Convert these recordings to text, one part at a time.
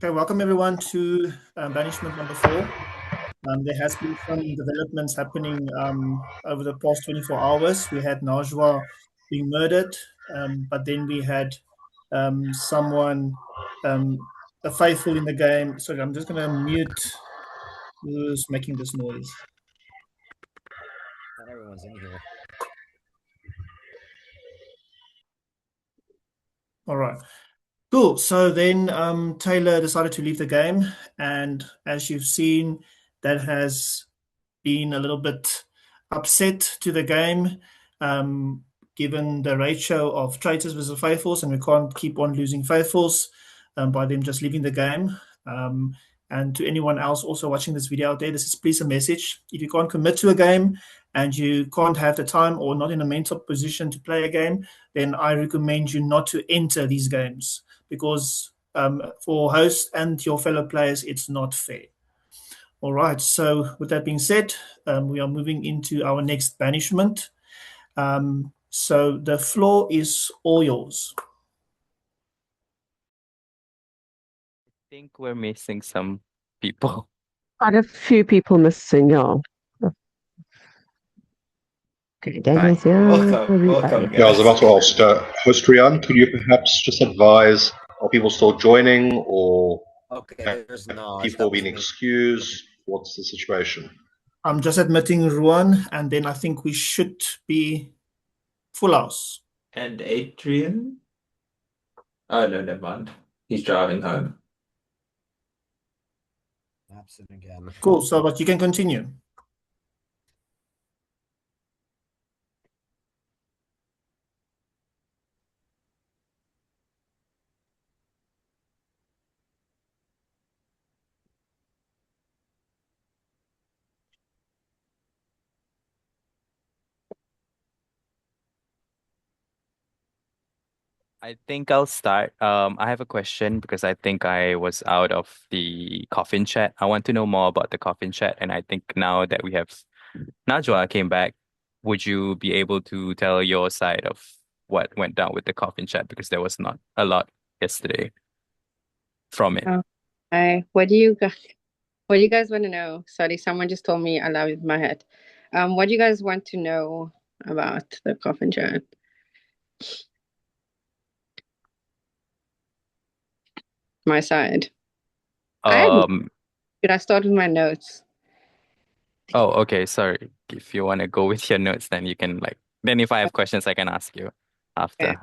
Okay, welcome everyone to Banishment number 4. There has been some developments happening over the past 24 hours. We had Najwa being murdered, but then we had someone, a faithful in the game. Sorry, I'm just going to mute who's making this noise. Not everyone's in here. All right. Cool. So then Taylor decided to leave the game. And as you've seen, that has been a little bit upset to the game, um, given the ratio of traitors versus faithfuls, and we can't keep on losing faithfuls by them just leaving the game. And to anyone else also watching this video out there, this is please a message. If you can't commit to a game and you can't have the time or not in a mental position to play a game, then I recommend you not to enter these games because for hosts and your fellow players, it's not fair. All right, so with that being said, we are moving into our next banishment. So the floor is all yours. Think we're missing some people. Quite a few people missing, yeah. Okay, Daniel's here. Welcome. Yeah, I was about to ask, host Rian, could you perhaps just advise, are people still joining or Okay, there's no people being excused? What's the situation? I'm just admitting Ruan, and then I think we should be full house. And Adrian? Oh, no, never mind. He's driving home. absent again. Cool, so but you can continue. I think I'll start. I have a question because I think I was out of the coffin chat. I want to know more about the coffin chat, and I think now that we have Najwa came back, would you be able to tell your side of what went down with the coffin chat? Because there was not a lot yesterday from it. What do you guys want to know? Sorry, someone just told me I love my head. What do you guys want to know about the coffin chat? My side. Should I start with my notes? Oh, okay. Sorry. If you want to go with your notes, then you can then if I have questions, I can ask you after. Okay.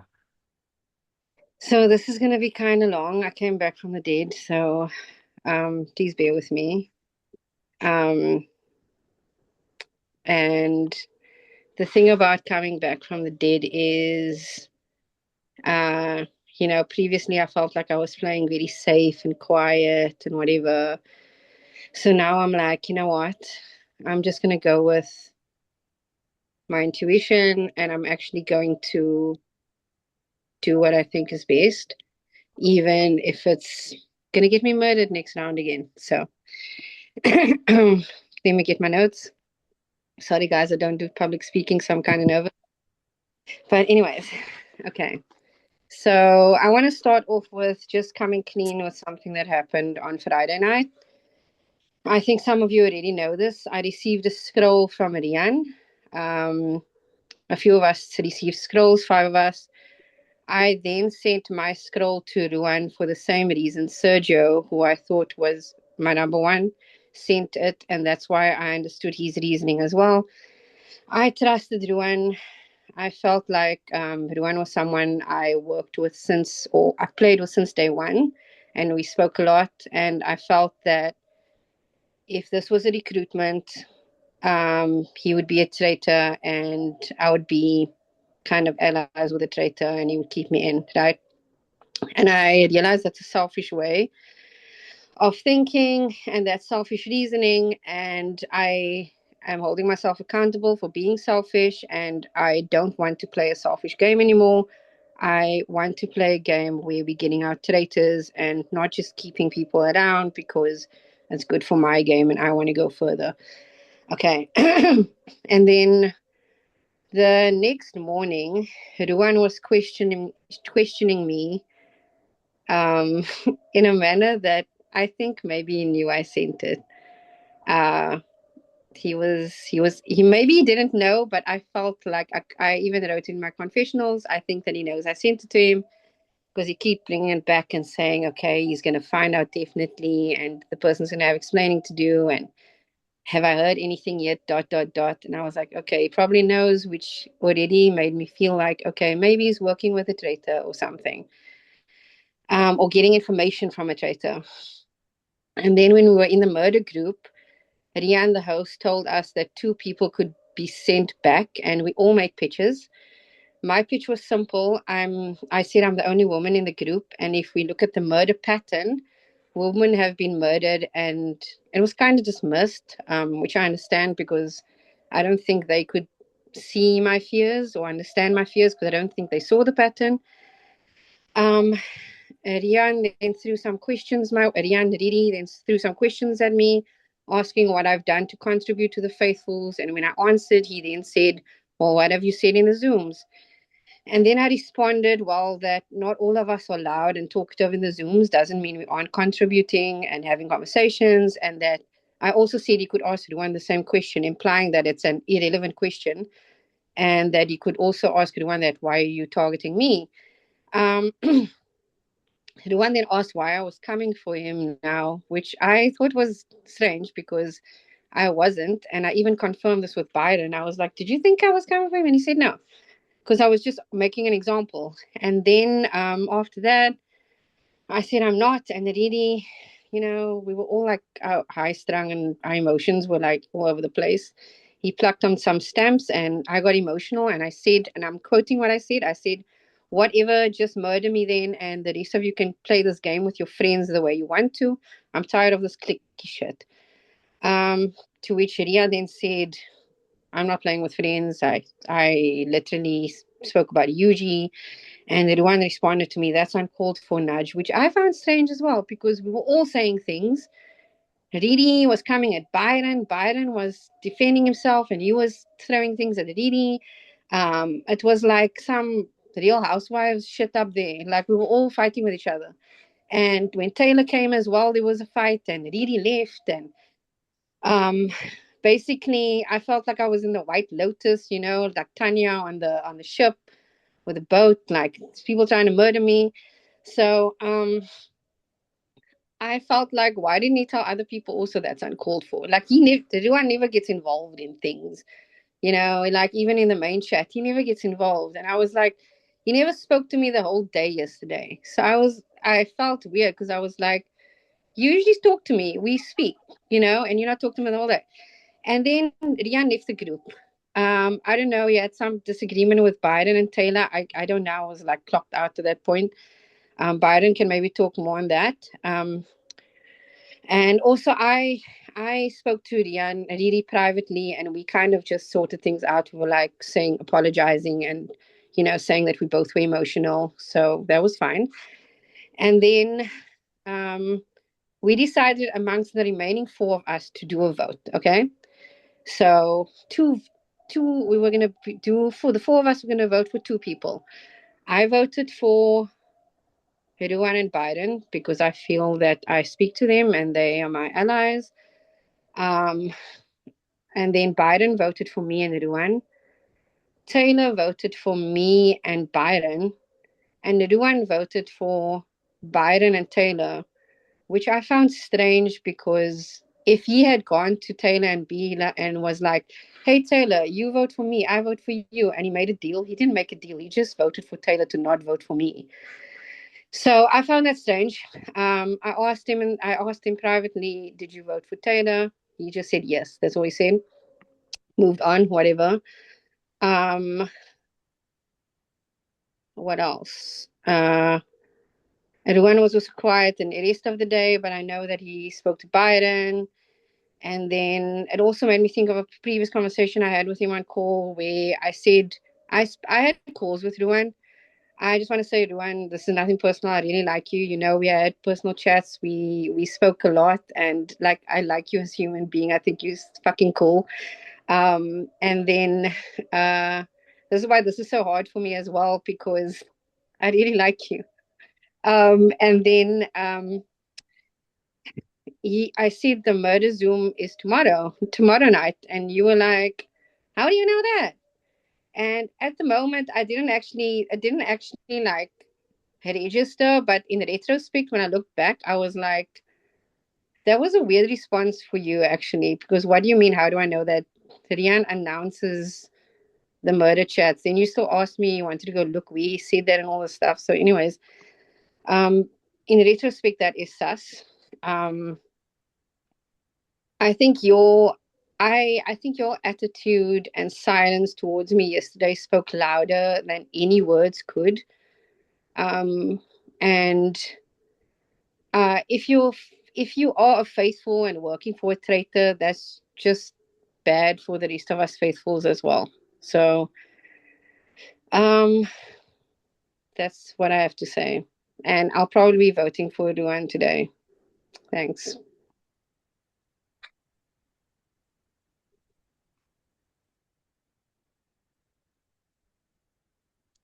So this is gonna be kind of long. I came back from the dead, so please bear with me. And the thing about coming back from the dead is, previously I felt like I was playing very safe and quiet and whatever. So now I'm like, you know what? I'm just going to go with my intuition and I'm actually going to do what I think is best, even if it's going to get me murdered next round again. So let me get my notes. Sorry, guys, I don't do public speaking, so I'm kind of nervous. But anyways, okay. So I want to start off with just coming clean with something that happened on Friday night. I think some of you already know this. I received a scroll from Rian. A few of us received scrolls, 5 of us. I then sent my scroll to Ruan for the same reason. Sergio, who I thought was my number one, sent it, and that's why I understood his reasoning as well. I trusted Ruan. I felt like Ruan was someone I worked with I played with since day one, and we spoke a lot, and I felt that if this was a recruitment, he would be a traitor and I would be kind of allies with a traitor and he would keep me in, right? And I realized that's a selfish way of thinking and that's selfish reasoning, and I am holding myself accountable for being selfish, and I don't want to play a selfish game anymore. I want to play a game where we're getting our traitors and not just keeping people around because it's good for my game and I want to go further. Okay. And then the next morning, Ruan was questioning me in a manner that I think maybe he knew I sent it. He maybe didn't know, but I felt like I even wrote in my confessionals, I think that he knows I sent it to him, because he keep bringing it back and saying, okay, he's going to find out definitely, and the person's going to have explaining to do, and have I heard anything yet, ... And I was like, okay, he probably knows, which already made me feel like, okay, maybe he's working with a traitor or something, or getting information from a traitor. And then when we were in the murder group, Rian, the host, told us that 2 people could be sent back, and we all made pitches. My pitch was simple. I said I'm the only woman in the group, and if we look at the murder pattern, women have been murdered, and it was kind of dismissed, which I understand, because I don't think they could see my fears or understand my fears, because I don't think they saw the pattern. Rian then threw some questions. Rian Riri then threw some questions at me, asking what I've done to contribute to the faithfuls. And when I answered, he then said, "Well, what have you said in the Zooms?" And then I responded, "Well, that not all of us are loud and talkative in the Zooms doesn't mean we aren't contributing and having conversations." And that I also said he could ask Ruan the same question, implying that it's an irrelevant question, and that he could also ask Ruan that, "Why are you targeting me?" Ruan then asked why I was coming for him now, which I thought was strange, because I wasn't. And I even confirmed this with Biden. I was like, "Did you think I was coming for him?" And he said no, because I was just making an example. And then after that, I said I'm not. And it really, we were all like high strung, and our emotions were like all over the place. He plucked on some stamps, and I got emotional. And I said, and I'm quoting what I said, "Whatever, just murder me then, and the rest of you can play this game with your friends the way you want to. I'm tired of this clicky shit." To which Ria then said, "I'm not playing with friends. I literally spoke about Yuji." And the one responded to me, "That's uncalled for, Nudge," which I found strange as well, because we were all saying things. Riri was coming at Byron. Byron was defending himself, and he was throwing things at Riri. It was like some Real Housewives shit up there. Like, we were all fighting with each other. And when Taylor came as well, there was a fight, and Riri left. And basically, I felt like I was in the White Lotus, like Tanya on the ship with a boat, like people trying to murder me. So I felt like, why didn't he tell other people also that's uncalled for? Like, everyone never gets involved in things, like even in the main chat, he never gets involved. And I was like, he never spoke to me the whole day yesterday. So I felt weird, because I was like, you usually talk to me, we speak, and you're not talking to me the whole day. And then Rian left the group. I don't know. He had some disagreement with Biden and Taylor. I don't know. I was like clocked out to that point. Biden can maybe talk more on that. And also, I spoke to Rian really privately, and we kind of just sorted things out. We were like apologizing, and saying that we both were emotional. So that was fine. And then we decided amongst the remaining 4 of us to do a vote. Okay. So we were going to do, for the 4 of us, we're going to vote for 2 people. I voted for Ruan and Biden, because I feel that I speak to them and they are my allies. And then Biden voted for me and Ruan. Taylor voted for me and Biden. And Ruan voted for Biden and Taylor, which I found strange, because if he had gone to Taylor and Bila and was like, "Hey, Taylor, you vote for me, I vote for you," and he made a deal, he didn't make a deal. He just voted for Taylor to not vote for me. So I found that strange. I asked him privately, "Did you vote for Taylor?" He just said yes. That's all he said. Moved on, whatever. What else? Everyone was also quiet in the rest of the day, but I know that he spoke to Biden. And then it also made me think of a previous conversation I had with him on call, where I said I had calls with Ruan. I just want to say, Ruan, this is nothing personal. I really like you. We had personal chats. We spoke a lot, and like, I like you as a human being. I think you're fucking cool. And then this is why this is so hard for me as well, because I really like you. And then I see the murder Zoom is tomorrow night, and you were like, "How do you know that?" And at the moment, I didn't actually like register, but in retrospect, when I look back, I was like, that was a weird response for you, actually, because what do you mean? How do I know that? Rian announces the murder chats. Then you still asked me, you wanted to go look, we said that and all this stuff. So, anyways, in retrospect, that is sus. I think your attitude and silence towards me yesterday spoke louder than any words could. And if you are a faithful and working for a traitor, that's just bad for the rest of us faithfuls as well. So that's what I have to say. And I'll probably be voting for Ruan today. Thanks.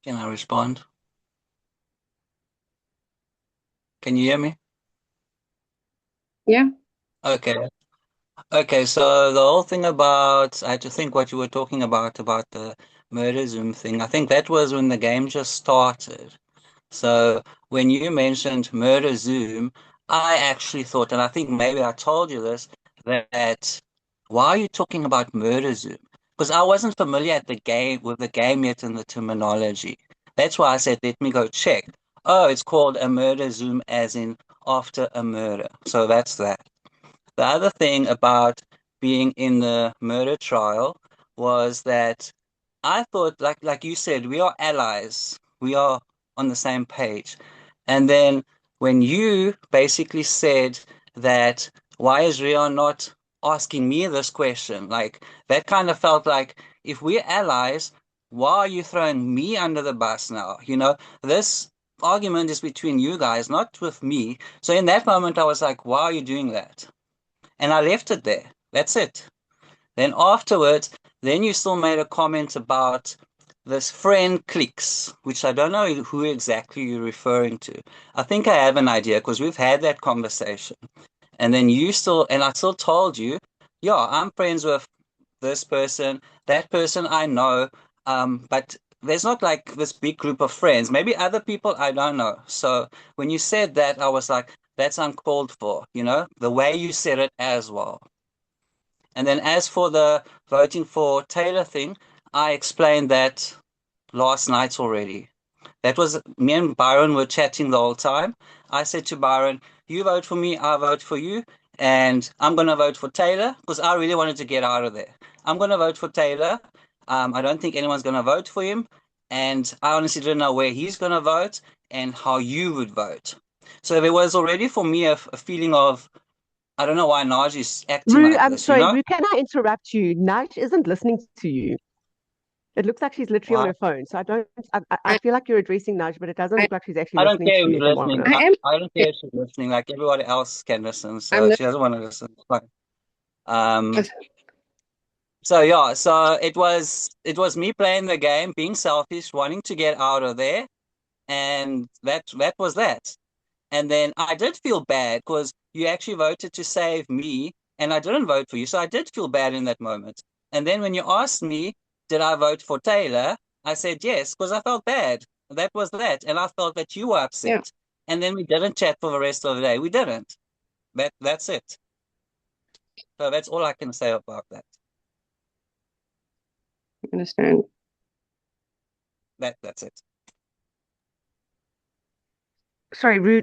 Can I respond? Can you hear me? Yeah. Okay. Okay, so the whole thing about, I had to think what you were talking about the murder Zoom thing. I think that was when the game just started. So when you mentioned murder Zoom, I actually thought, and I think maybe I told you this, that why are you talking about murder Zoom? Because I wasn't familiar with the game yet and the terminology. That's why I said, let me go check. Oh, it's called a murder Zoom, as in after a murder. So that's that. The other thing about being in the murder trial was that I thought, like you said, we are allies. We are on the same page. And then when you basically said that, why is Rion not asking me this question? Like, that kind of felt like, if we're allies, why are you throwing me under the bus now? You know, this argument is between you guys, not with me. So in that moment, I was like, why are you doing that? And I left it there. That's it. Then afterwards, then you still made a comment about this friend clicks, which I don't know who exactly you're referring to. I think I have an idea because we've had that conversation. And then and I still told you, yeah, I'm friends with this person, that person I know, but there's not like this big group of friends. Maybe other people I don't know. So when you said that, I was like, that's uncalled for, the way you said it as well. And then as for the voting for Taylor thing, I explained that last night already. That was me and Byron were chatting the whole time. I said to Byron, you vote for me, I vote for you, and I'm going to vote for Taylor because I really wanted to get out of there. I'm going to vote for Taylor. I don't think anyone's going to vote for him, and I honestly didn't know where he's going to vote and how you would vote. So there was already for me a feeling of, I don't know why Naj is acting Rue, like I'm this, you sorry, know? Rue, can I interrupt you? Nige isn't listening to you. It looks like she's literally on Why? her phone. So I feel like you're addressing Nige, but it doesn't I, look like she's actually I don't listening care to you, who's if I'm listening. I honest. am. I don't care if she's listening. Like everybody else can listen, I'm so she doesn't want to listen. It's fine. Um, so it was me playing the game, being selfish, wanting to get out of there, and that was that. And then I did feel bad because you actually voted to save me, and I didn't vote for you, so I did feel bad in that moment. And then when you asked me, did I vote for Taylor? I said yes because I felt bad. That was that, and I felt that you were Yeah, upset. And then we didn't chat for the rest of the day. We didn't. That's it. So that's all I can say about that. I understand. That's it. Sorry, Rue,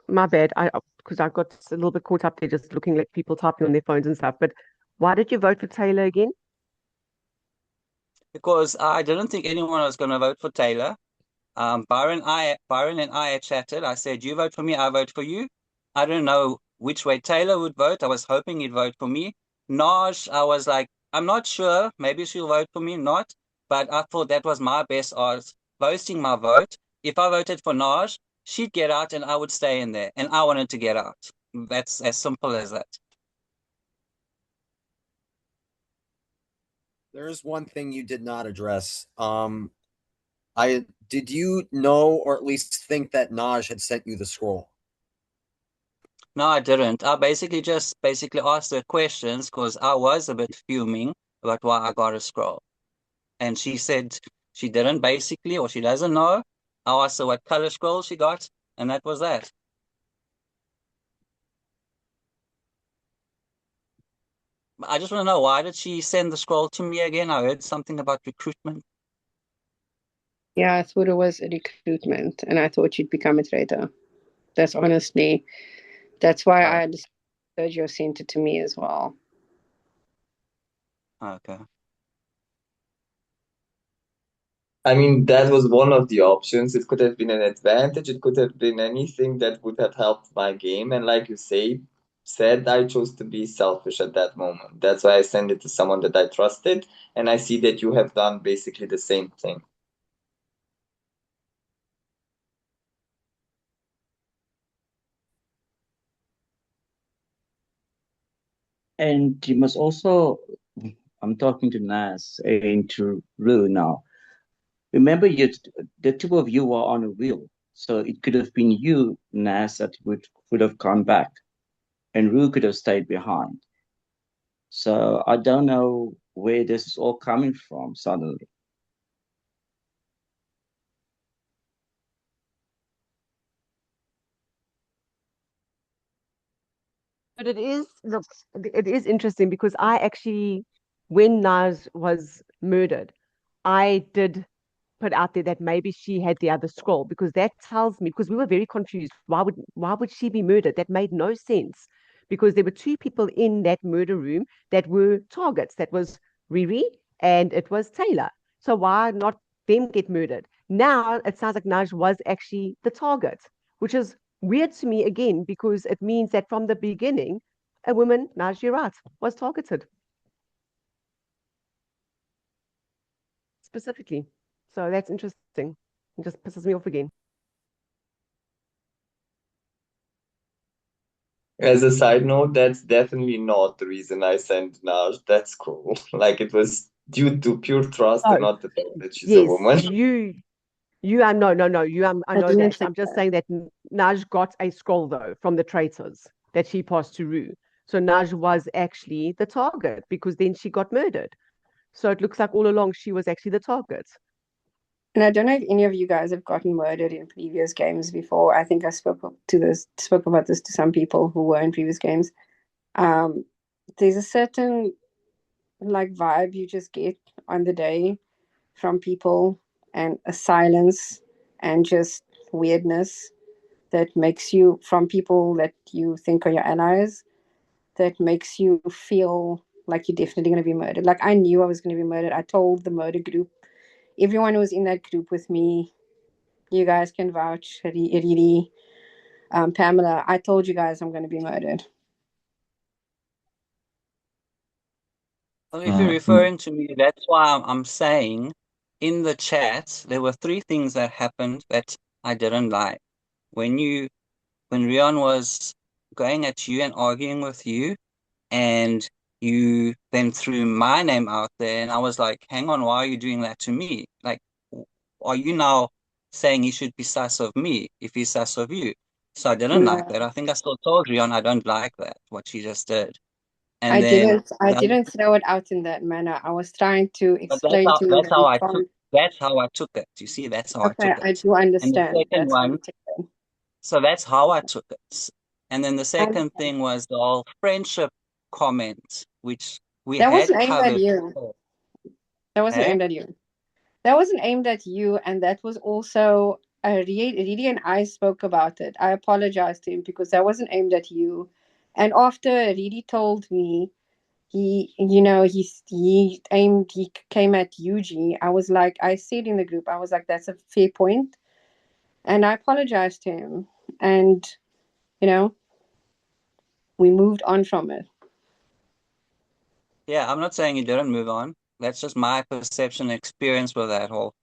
my bad. Because I got a little bit caught up there just looking like people typing on their phones and stuff. But why did you vote for Taylor again? Because I didn't think anyone was going to vote for Taylor. Byron and I had chatted. I said, you vote for me, I vote for you. I don't know which way Taylor would vote. I was hoping he'd vote for me. Naj, I was like, I'm not sure. Maybe she'll vote for me, not. But I thought that was my best odds, boasting my vote. If I voted for Naj, she'd get out and I would stay in there. And I wanted to get out. That's as simple as that. There is one thing you did not address. I did you know or at least think that Naj had sent you the scroll? No, I didn't. I just basically asked her questions because I was a bit fuming about why I got a scroll. And she said she didn't basically, or she doesn't know. I asked her what color scroll she got, and that was that. I just want to know, why did she send the scroll to me again? I heard something about recruitment. Yeah, I thought it was a recruitment, and I thought you'd become a traitor. That's honestly, that's why Oh, I understood Sergio sent it to me as well. okay. I mean, that was one of the options. It could have been an advantage. It could have been anything that would have helped my game. And like you said, I chose to be selfish at that moment. That's why I sent it to someone that I trusted. And I see that you have done basically the same thing. And you must also, I'm talking to Nas and to Rue now. Remember, the two of you were on a wheel, so it could have been you, Nas, that would have gone back, and Rue could have stayed behind. So I don't know where this is all coming from suddenly. But it is, look, it is interesting because I actually, when Naz was murdered, I did put out there that maybe she had the other scroll because that tells me, because we were very confused. Why would she be murdered? That made no sense because there were two people in that murder room that were targets. That was Riri and it was Taylor. So why not them get murdered? Now it sounds like Naj was actually the target, which is weird to me again because it means that from the beginning, a woman, Naj, you're right, was targeted specifically. So that's interesting. It just pisses me off again. As a side note, that's definitely not the reason I sent Naj. That's cool. Like it was due to pure trust and Oh, not the fact that she's a yes, woman. you are no, you I I know didn't that. think I'm just that. saying that Naj got a scroll though from the traitors that she passed to Rue. So Naj was actually the target because then she got murdered. So it looks like all along she was actually the target. And I don't know if any of you guys have gotten murdered in previous games before. I think I spoke about this to some people who were in previous games. Um, there's a certain like vibe you just get on the day from people, and a silence and just weirdness that makes you from people that you think are your allies, that makes you feel like you're definitely going to be murdered. Like I knew I was going to be murdered. I told the murder group, everyone who was in that group with me, you guys can vouch, really, Pamela, I told you guys I'm going to be murdered. Well, if you're referring to me, that's why I'm saying in the chat there were three things that happened that I didn't like. When Rion was going at you and arguing with you, and you then threw my name out there, and I was like, hang on, why are you doing that to me? Like, are you now saying he should be sus of me if he's sus of you? So I didn't like No, that. I think I still told Rion I don't like that, what she just did. And I then didn't. I the other, didn't throw it out in that manner. I was trying to but explain to you that we can't. that's how I took it. You see, that's how I Okay, took I it. do And the understand. second That's how you one, take it. so that's how I took it. And then the I second understand. thing was the whole friendship comment, which we That had wasn't aimed at covered you. before. That wasn't Hey? aimed at you. That wasn't aimed at you, and that was also Riri and I spoke about it. I apologized to him because that wasn't aimed at you. And after Riri told me he came at Yuji, I was like, I said in the group, I was like, that's a fair point, and I apologized to him, and you know we moved on from it. Yeah, I'm not saying you didn't move on. That's just my perception and experience with that whole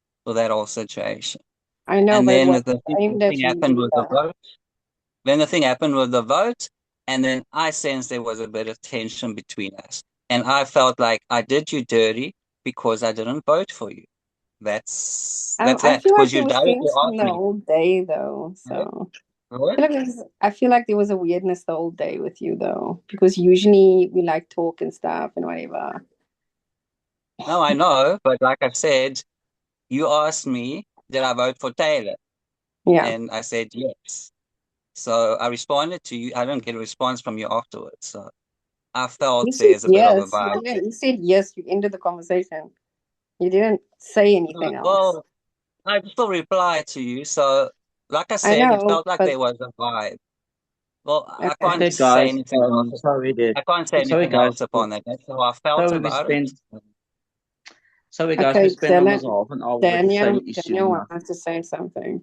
situation. I know, And but it then was the aimed at thing you happened with the either. vote. Then the thing happened with the vote, and then I sensed there was a bit of tension between us. And I felt like I did you dirty because I didn't vote for you. that's I, that's I that feel like because they you were directly spending asked the me. whole day though, What? so What? I feel like there was a weirdness the whole day with you though, because usually we like talk and stuff and whatever. No, I know, but like I said, you asked me, did I vote for Taylor? Yeah. And I said yes. So I responded to you. I didn't get a response from you afterwards. So I You felt said there's a bit of a yes. vibe there. You said yes. You ended the conversation. You didn't say anything else. Well, I still replied to you. So, like I I said, it know, felt like but there was a vibe. Well, I can't okay. Okay, say guys. anything else. Sorry that. I can't say Sorry, anything else guys. upon that. That's how I felt Sorry, we about it. spent. Sorry, guys. We Okay, spent almost half an hour with the Daniel same issue now. wants to say something.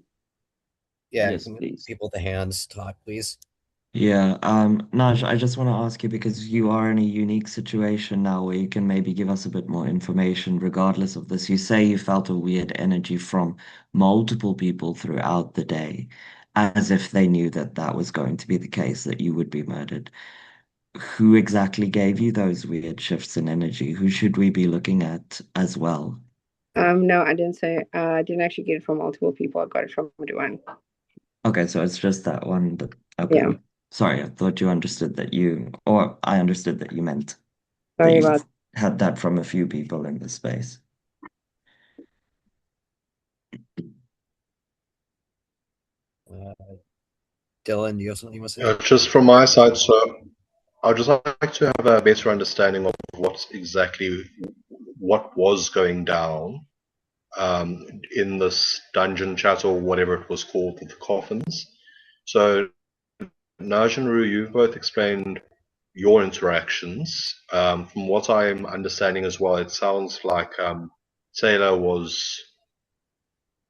Yeah, Yes, can please. people with the hands talk, please? Yeah, Naj, I just want to ask you because you are in a unique situation now where you can maybe give us a bit more information regardless of this. You say you felt a weird energy from multiple people throughout the day, as if they knew that that was going to be the case, that you would be murdered. Who exactly gave you those weird shifts in energy? Who should we be looking at as well? No, I didn't say. I didn't actually get it from multiple people. I got it from one. Okay, so it's just that one that, Yeah. okay. Sorry, I thought you understood that or I understood that you meant that Sorry you've about. had that from a few people in this space. Uh, Dylan, do you have something you want to say? Just from my side, so I'd just like to have a better understanding of what was going down in this dungeon chat or whatever it was called with the coffins. So Naj and Rue, you've both explained your interactions. From what I'm understanding as well, it sounds like Taylor was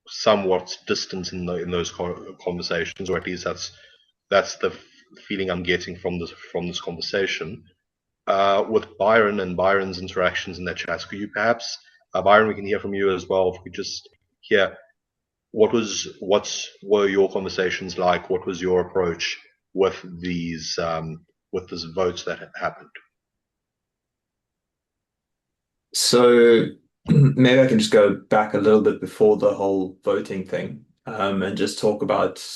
somewhat distant in those conversations, or at least that's the feeling I'm getting from this conversation. With Byron and Byron's interactions in that chat, could you perhaps, Byron, we can hear from you as well. If we could just hear what were your conversations like? What was your approach with with this vote that had happened? So maybe I can just go back a little bit before the whole voting thing, and just talk about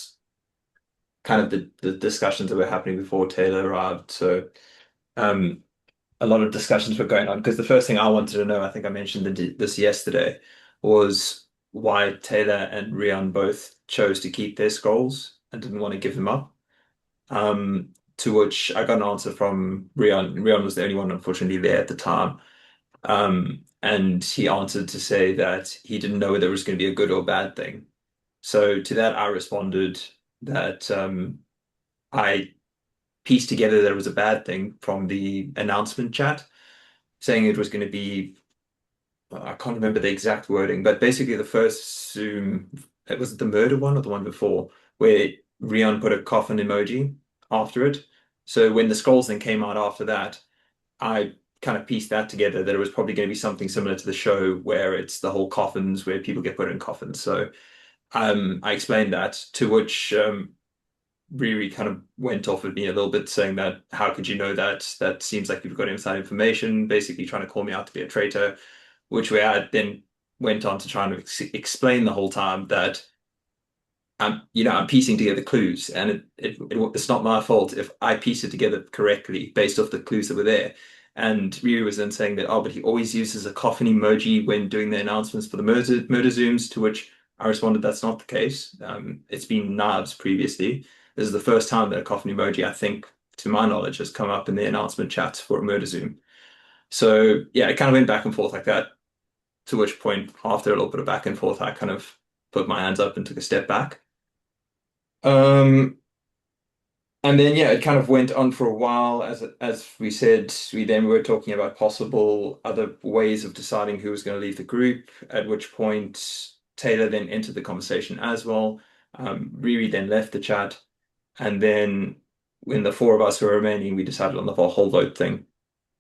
kind of the discussions that were happening before Taylor arrived. So um, a lot of discussions were going on because the first thing I wanted to know, I think I mentioned this yesterday, was why Taylor and Rian both chose to keep their scrolls and didn't want to give them up. To which I got an answer from Rian. Rian was the only one, unfortunately, there at the time. And he answered to say that he didn't know whether it was going to be a good or bad thing. So to that, I responded that I pieced together that it was a bad thing from the announcement chat, saying it was going to be, I can't remember the exact wording, but basically the first Zoom, it was the murder one or the one before, where Rion put a coffin emoji after it. So when the scrolls then came out after that, I kind of pieced that together that it was probably going to be something similar to the show where it's the whole coffins where people get put in coffins. So I explained that, to which Riri kind of went off at me a little bit saying that how could you know that? That seems like you've got inside information, basically trying to call me out to be a traitor, which way I then went on to try and explain the whole time that I'm piecing together clues, and it's not my fault if I piece it together correctly based off the clues that were there. And Ryu was then saying that, oh, but he always uses a coffin emoji when doing the announcements for the murder zooms, to which I responded, that's not the case. It's been Nabs previously. This is the first time that a coffin emoji, I think, to my knowledge, has come up in the announcement chats for a murder zoom. So yeah, it kind of went back and forth like that. To which point, after a little bit of back and forth, I kind of put my hands up and took a step back. And then yeah, it kind of went on for a while. As we said, we then were talking about possible other ways of deciding who was going to leave the group. At which point Taylor then entered the conversation as well. Riri then left the chat, and then when the four of us were remaining, we decided on the whole vote thing.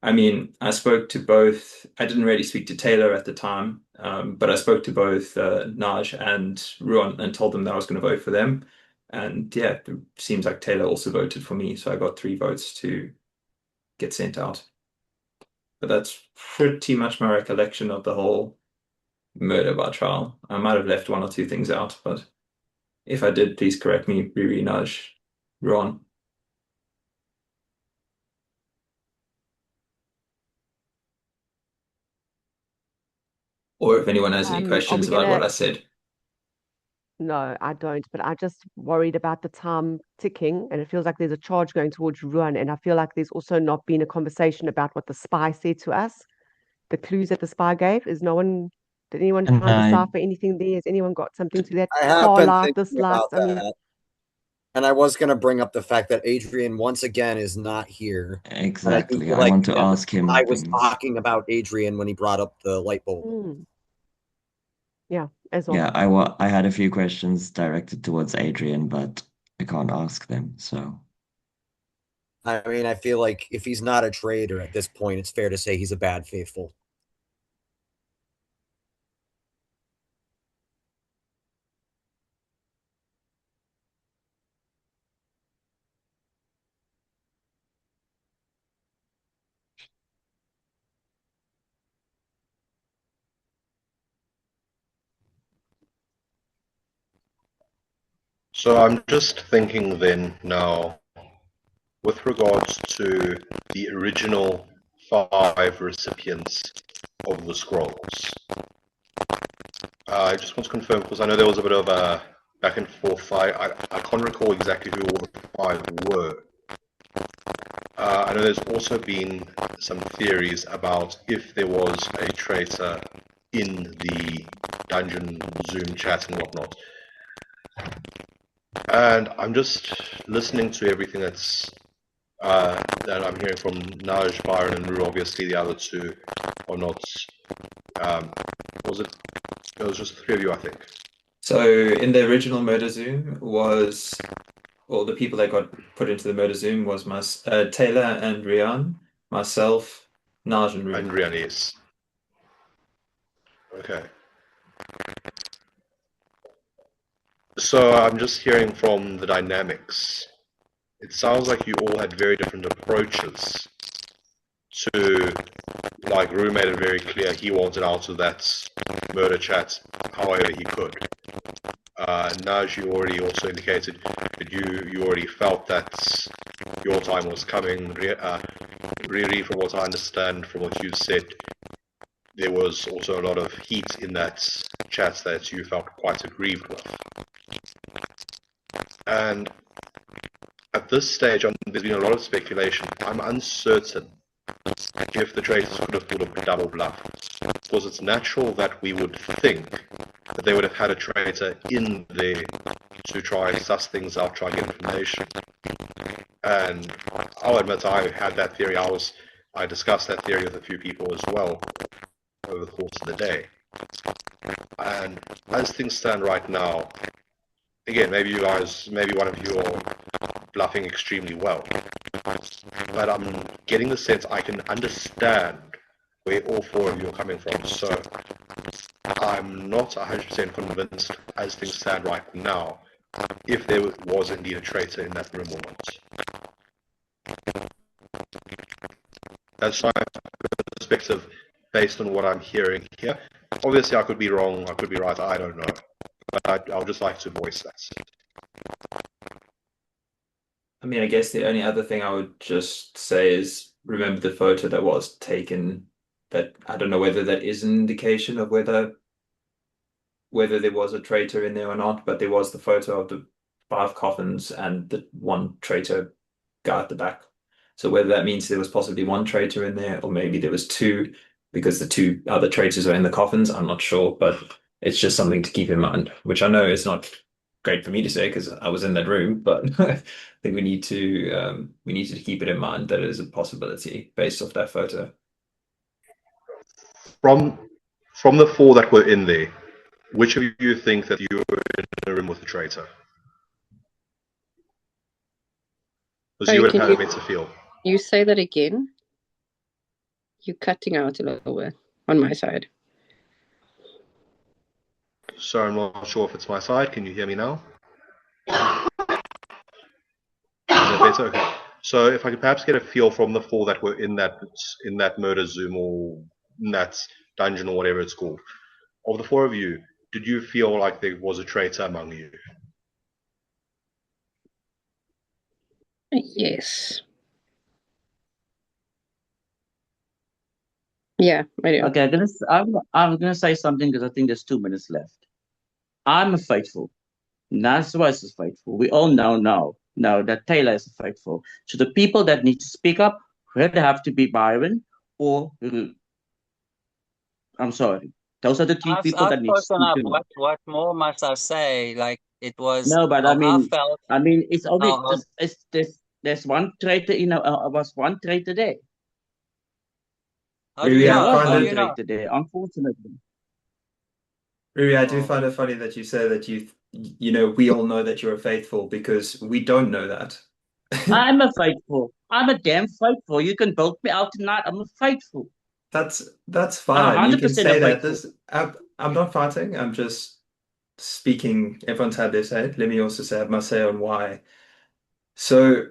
I mean, I spoke to both. I didn't really speak to Taylor at the time, but I spoke to both Naj and Ruan and told them that I was going to vote for them. And yeah, it seems like Taylor also voted for me, so I got 3 votes to get sent out. But that's pretty much my recollection of the whole murder by trial. I might have left one or two things out, but if I did, please correct me, Riri, Nudge, Ron. Or if anyone has any Are questions we about what gonna? I said. No, I don't. But I just worried about the time ticking, and it feels like there's a charge going towards Ruan, and I feel like there's also not been a conversation about what the spy said to us, the clues that the spy gave. Is no one? Did anyone And try and I decipher anything there? Has anyone got something to that I have car been light, this thinking light? about I mean, that. And I was going to bring up the fact that Adrian, once again, is not here. And I do exactly, feel I like want to ask I him was things. talking about Adrian when he brought up the light bulb. yeah, as well. Yeah, I had a few questions directed towards Adrian, but I can't ask them, so. I mean, I feel like if he's not a traitor at this point, it's fair to say he's a bad faithful. So I'm just thinking then now, with regards to the original 5 recipients of the scrolls. I just want to confirm, because I know there was a bit of a back and forth. I can't recall exactly who all the 5 were. I know there's also been some theories about if there was a traitor in the dungeon Zoom chat and whatnot. And I'm just listening to everything that I'm hearing from Naj, Byron, and Rue. Obviously, the other two are not. Was it? It was just the 3 of you, I think. So in the original murder Zoom was all the people that got put into the murder Zoom was Taylor and Rian, myself, Naj, and Rue. And Rian, yes. Okay. So I'm just hearing from the dynamics. It sounds like you all had very different approaches to, like, Rue made it very clear he wanted out of that murder chat however he could. Naj, you already also indicated that you already felt that your time was coming. Riri, from what I understand from what you said, there was also a lot of heat in that chat that you felt quite aggrieved with. And at this stage, there's been a lot of speculation. I'm uncertain if the traitors could have pulled a double bluff, because it's natural that we would think that they would have had a traitor in there to try and suss things out, try and get information. And I'll admit I had that theory. I discussed that theory with a few people as well over the course of the day. And as things stand right now, again, maybe one of you are bluffing extremely well, but I'm getting the sense I can understand where all 4 of you are coming from. So I'm not 100% convinced, as things stand right now, if there was indeed a traitor in that room or not. That's my perspective based on what I'm hearing here. Obviously, I could be wrong, I could be right, I don't know. But I would just like to voice that. I mean, I guess the only other thing I would just say is remember the photo that was taken. That I don't know whether that is an indication of whether there was a traitor in there or not, but there was the photo of the 5 coffins and the one traitor guy at the back. So whether that means there was possibly one traitor in there, or maybe there was 2, because the 2 other traitors are in the coffins, I'm not sure, but it's just something to keep in mind, which I know is not great for me to say because I was in that room, but I think we need to keep it in mind that it is a possibility based off that photo. From the 4 that were in there, which of you think that you were in a room with a traitor? Because you would have had a better feel. You say that again? You're cutting out a little bit on my side. So I'm not sure if it's my side. Can you hear me now? Is that better? Okay. So if I could perhaps get a feel from the 4 that were in that murder Zoom or in that dungeon or whatever it's called, of the four of you, did you feel like there was a traitor among you? Yes. Yeah, I do. Okay, I'm gonna say something because I think there's 2 minutes left. I'm a faithful. Naswas is faithful. We all know now that Taylor is faithful. So the people that need to speak up would have to be Byron or Ru. I'm sorry. Those are the three people I've that need to spoken speak up. tonight. What more must I say? Like it was No, but how I felt. it's only How, this. There's one traitor was one traitor there. how do Riri, you There I know? was find How do one you it know? traitor there, unfortunately. Riri, I do Oh, find it funny that you say that we all know that you're faithful because we don't know that. I'm a faithful. I'm a damn faithful. You can vote me out tonight. I'm a faithful. That's I'm fine. You can 100% a say that. faithful. I'm not fighting. I'm just speaking. Everyone's had their say. Let me also say I must say on why. So,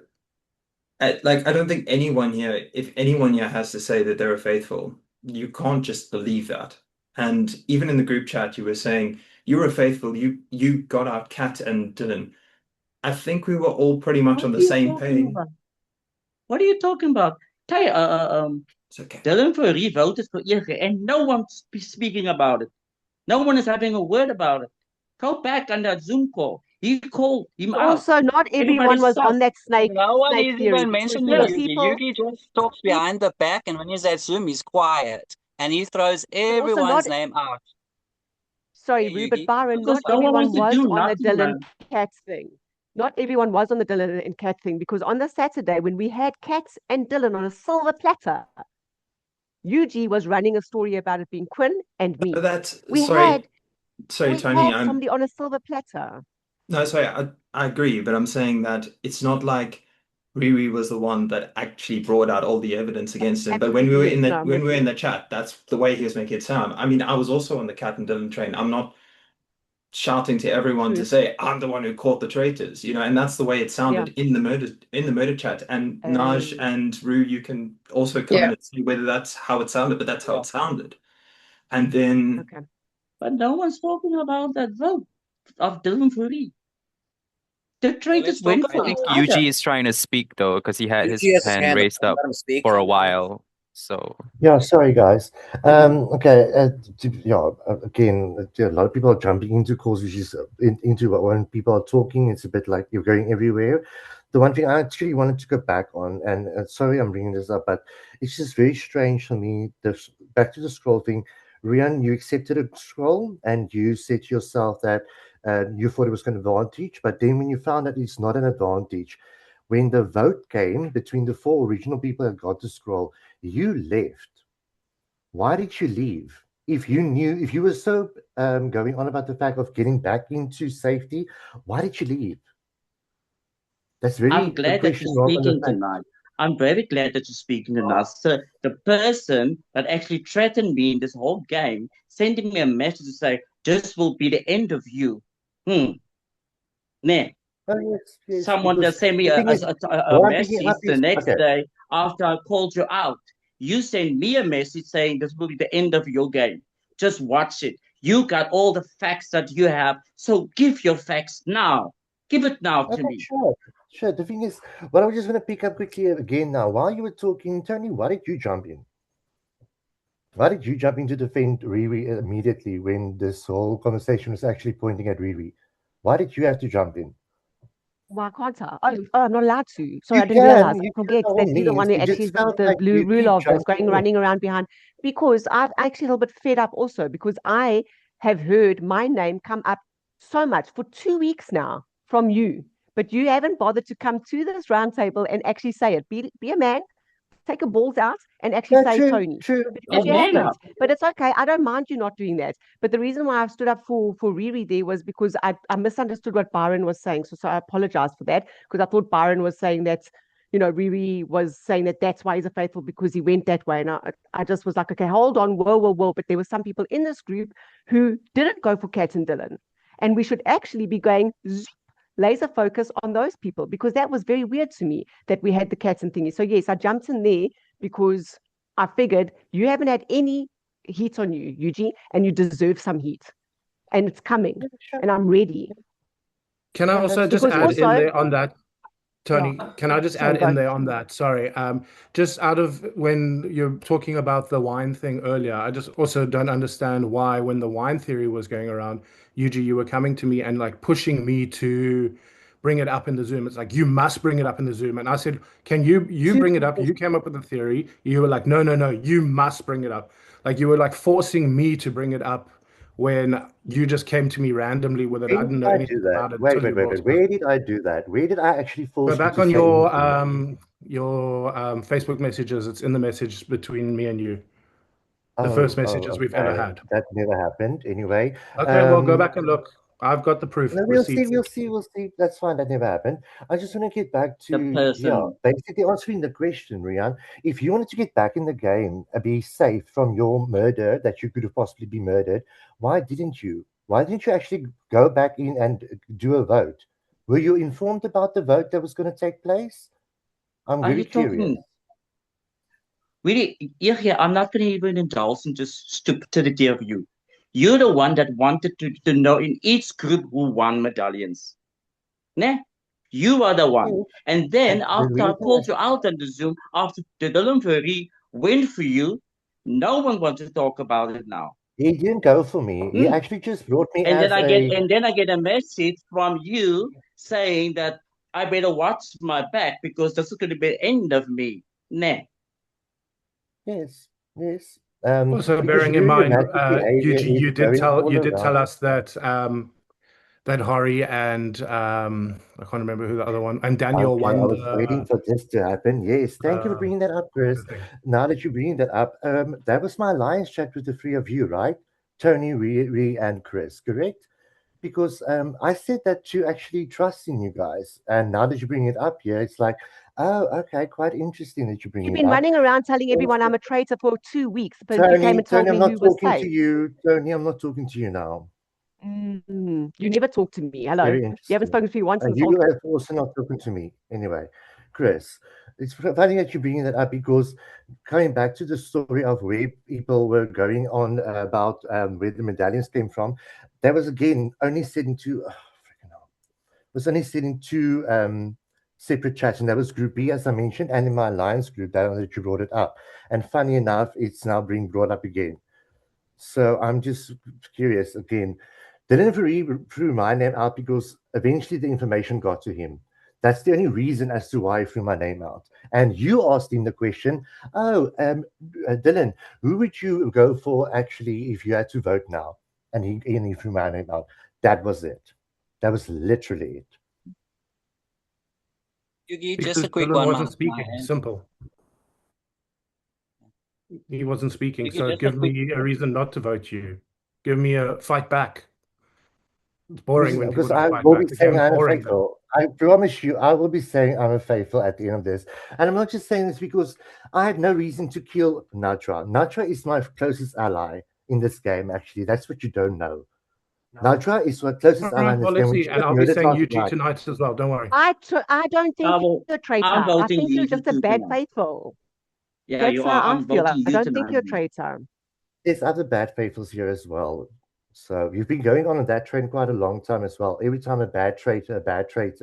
I don't think anyone here, if anyone here has to say that they're faithful, you can't just believe that. And even in the group chat, you were saying you were faithful. You got out Kat and Dylan. I think we were all pretty much What on are the you same talking page. about? What are you talking about? Tay, It's okay. Dylan Fourie voted for Irge, and no one's speaking about it. No one is having a word about it. Go back on that Zoom call. He called him out. Also, not Everybody everyone was stopped. on that no one snake is theory even because mentioning there were Yes. Yugi. people. Yugi just talks behind the back, and when he's at Zoom, he's quiet and he throws But also not. everyone's name out. Sorry, Yeah, Rue, but Yugi. Byron, Because not no one wants everyone to was do on the nothing, Dylan man. Cat thing. Not everyone was on the Dylan and Cat thing because on the Saturday when we had Cats and Dylan on a silver platter, UG was running a story about it being Quinn and me. That's We sorry, had Tony. somebody on a silver platter. No, sorry, I agree, but I'm saying that it's not like Riri was the one that actually brought out all the evidence against him. But when we Absolutely were yes. in No, the I'm when with we were in you. the chat, that's the way he was making it sound. I mean, I was also on the Cat and Dylan train. I'm not shouting to everyone to True. say I'm the one who caught the traitors, and that's the way it Yeah. sounded in the murder chat. And Naj Um, and Rue, you can also come in Yeah. and see whether that's how it sounded, but that's how Yeah. it sounded. And then okay. But no one's talking about that vote of Dylan Fourie. The Well, traitors let's talk went I for about think each it. other. Yuji is trying to speak though, because he had his Yuji has his hand hand up. raised up Let him speak. for a while. So Yeah, sorry guys. Okay, yeah, again, a lot of people are jumping into calls, which is into when people are talking, it's a bit like you're going everywhere. The one thing I actually wanted to go back on, and sorry I'm bringing this up, but it's just very strange for me. This back to the scroll thing. Rian, you accepted a scroll, and you said to yourself that you thought it was an advantage, but then when you found that it's not an advantage, when the vote came between the four original people that got the scroll, you left. Why did you leave? If you were so going on about the fact of getting back into safety, why did you leave? That's I'm very a glad that you're question mark on the speaking fact. tonight. I'm very glad that you're speaking tonight. So the person that actually threatened me in this whole game, sending me a message to say, this will be the end of you. Nah. Oh, yes, yes, Someone because just sent me the thing is, a what I'm picking message up the is next okay. day after I called you out. You sent me a message saying this will be the end of your game. Just watch it. You got all the facts that you have, so give your facts now. Give it now to Okay, me. sure, sure. The thing is, what I was just going to pick up quickly again now, while you were talking, Tony, why did you jump in? Why did you jump in to defend Riri immediately when this whole conversation was actually pointing at Riri? Why did you have to jump in? Why can't I? Oh, I'm not allowed to. Sorry, I didn't realize. You I can forget by all that you're the means. one who It actually just is the, felt the like blue you rule keep of this, jumping going in. running around behind. Because I've actually a little bit fed up also because I have heard my name come up so much for 2 weeks now from you, but you haven't bothered to come to this round table and actually say it. Be a man, take a balls out and actually No, say true, Tony. true. But Just you man haven't. up. But it's okay. I don't mind you not doing that. But the reason why I've stood up for Riri there was because I misunderstood what Byron was saying. So I apologize for that because I thought Byron was saying that, Riri was saying that that's why he's a faithful because he went that way. And I just was like, okay, hold on, whoa, whoa, whoa. But there were some people in this group who didn't go for Kat and Dylan. And we should actually be going laser focus on those people because that was very weird to me that we had the cats and thingy. So yes, I jumped in there because I figured you haven't had any heat on you, Eugene, and you deserve some heat. And it's coming, and I'm ready. Can I Yeah, also that's just Because add also, in there on that, Tony, yeah, can I just sorry, add go in on. there on that? Sorry. Just out of when you're talking about the wine thing earlier, I just also don't understand why when the wine theory was going around, Yuji, you were coming to me and like pushing me to bring it up in the Zoom. It's like you must bring it up in the Zoom. And I said, can you Two bring it up? people. You came up with the theory. You were like, no, you must bring it up. Like you were like forcing me to bring it up when you just came to me randomly with it. Where I did didn't know I do anything that? about it Wait, until wait, you wait, brought wait. it up. Where did I do that? Where did I actually Go force you back to on say anything? your Facebook messages. It's in the message between me and you. The first messages Oh, we've ever okay. had. That never happened. Anyway, Okay, well, go um, back and look. I've got the proof, no, we'll see, receipts. we'll see, we'll see. That's fine. That never happened. I just want to get back The to, yeah, person. basically answering the question, Rian. If you wanted to get back in the game and be safe from your murder, that you could have possibly been murdered, why didn't you? Why didn't you actually go back in and do a vote? Were you informed about the vote that was going to take place? I'm Are really you curious. talking? Really, yeah, I'm not going to even indulge in just stupidity of you. You're the one that wanted to know in each group who won medallions. Nah, you are the one. Yes. And then The after I reason pulled you out on the Zoom, after the delivery went for you, no one wants to talk about it now. he didn't go for me. He Hmm. actually just brought me And then as I get a and then I get a message from you saying that I better watch my back because this is going to be the end of me. Nah. yes, yes. Also, Because bearing in your mind, erratic behavior Eugene, is going all you did tell around. us that that Hari and I can't remember who the other one and Daniel Okay, I won was waiting for this to happen. Yes, thank you for uh, bringing that up, the Chris. thing. Now that you're bringing that up, that was my Lions chat with the three of you, right? Tony, Ree, and Chris, correct? Because I said that to actually trust in you guys, and now that you bring it up here, it's like, oh, okay, quite interesting that you bring You've it been up. running around telling everyone Also, I'm a traitor for 2 weeks, but you came Tony, and told I'm me not who was talking to safe. you. Tony, I'm not talking to you now. You never talk to me. Hello. Very You haven't interesting. spoken to me once in this You whole. have also not spoken to me. Anyway, Chris, it's funny that you're bringing that up because coming back to the story of where people were going on about where the medallions came from, that was again only said in two, freaking hell, was only said in two separate chats, and that was Group B, as I mentioned, and in my Alliance group that you brought it up. And funny enough, it's now being brought up again. So I'm just curious again. Didn't threw my name out because eventually the information got to him. That's the only reason as to why he threw my name out. And you asked him the question, "Oh, Dylan, who would you go for actually if you had to vote now?" And he threw my name out. That was it. That was literally it. Yugi, just Because a quick Dylan one, wasn't my speaking. end. Simple. He wasn't speaking. Yugi, So just a give quick. me a reason not to vote you. Give me a fight back. It's boring when people Because don't I fight will be back. The saying game's I'm boring then. faithful. I promise you, I will be saying I'm a faithful at the end of this. And I'm not just saying this because I had no reason to kill Natra. Natra is my closest ally in this game, actually. That's what you don't know. Natra is my All closest ally right, in well, this game, let's which see. she And got I'll be murdered saying last UG night. tonight as well. Don't worry. I don't think you're a I'm traitor. I voting think you're you just a two bad tonight. faithful. Yeah, That's you are. how I I'm feel. voting I you don't think tonight, you're a V. traitor. There's other bad faithfuls here as well. So you've been going on that trend quite a long time as well. Every time a bad traitor,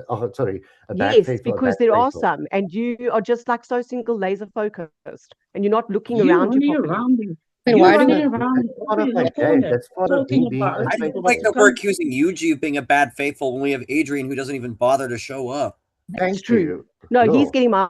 oh, sorry, a bad Yes, faithful, a bad because there are faithful. some, and you are just like so single laser focused, and you're not looking You around you running properly. around me. And You why That's do my, running we? around that's part of my every game. corner That's part of me talking being about I don't unfaithful. like that we're come. accusing Yuji of being a bad faithful when we have Adrian who doesn't even bother to show up. That's Thank true. you. No, he's Sure. getting my